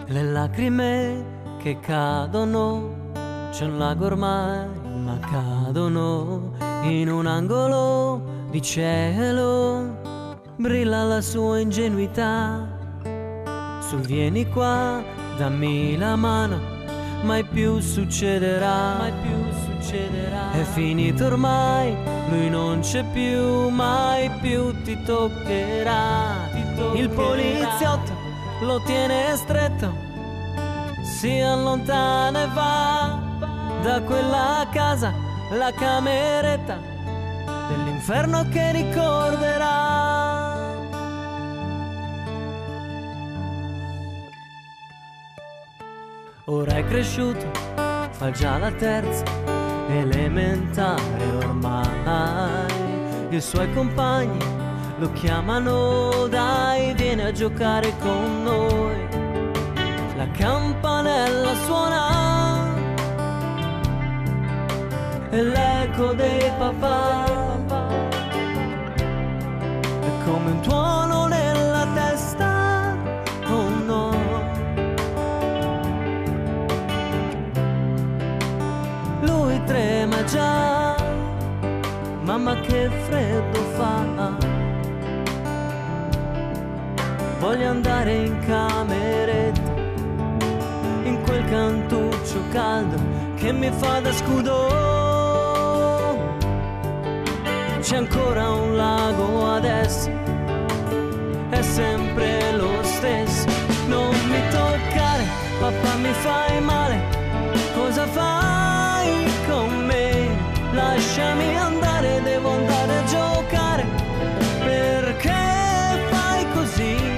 Le lacrime che cadono, c'è un lago ormai, ma cadono in un angolo di cielo. Brilla la sua ingenuità. Su vieni qua, dammi la mano, mai più succederà, mai più succederà. È finito ormai, lui non c'è più, mai più ti toccherà. Il poliziotto lo tiene stretto, si allontana e va da quella casa, la cameretta dell'inferno che ricorderà. Ora è cresciuto, fa già la terza elementare ormai. I suoi compagni lo chiamano, dai, vieni a giocare con noi. La campanella suona e l'eco dei papà è come un tuono nella testa, oh no. Lui trema già, mamma che freddo fa. Voglio andare in cameretta, in quel cantuccio caldo che mi fa da scudo. C'è ancora un lago adesso, è sempre lo stesso. Non mi toccare, papà, mi fai male. Cosa fai con me? Lasciami andare, devo andare a giocare. Perché fai così?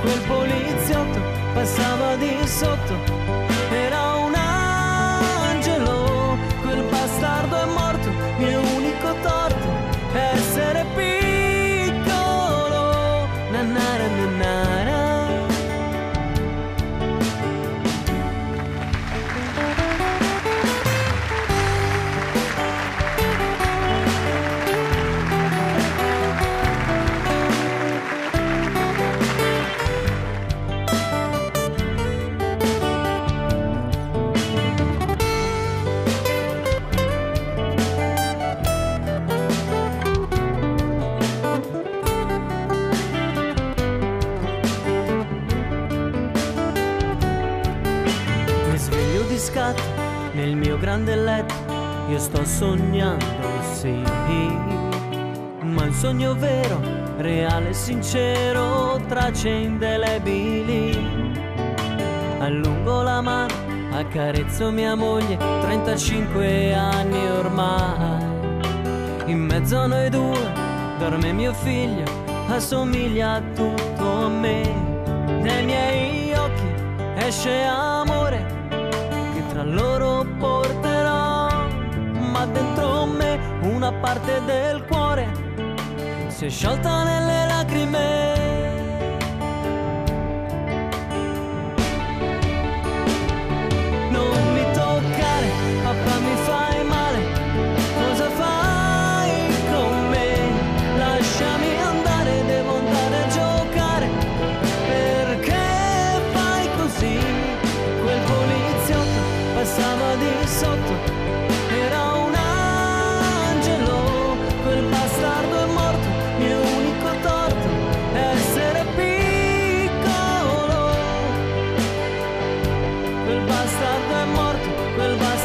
Quel poliziotto passava di sotto, era un angelo. Quel bastardo è morto, mio unico torto è essere piccolo. Nanara nanara. Nel mio grande letto io sto sognando, sì, ma un sogno vero, reale, sincero, tracce indelebili. Allungo la mano, accarezzo mia moglie, 35 anni ormai. In mezzo a noi due dorme mio figlio, assomiglia tutto a me. Dai miei occhi esce amore, tra loro porterò, ma dentro me una parte del cuore si è sciolta nelle lacrime. Non mi toccare, papà, mi fai male. Cosa fai con me? Lasciami andare, devo andare a giocare. Perché fai così? Quel poliziotto passava di sotto, era un angelo. Quel bastardo è morto, mio unico torto è essere piccolo. Quel bastardo è morto, quel bastardo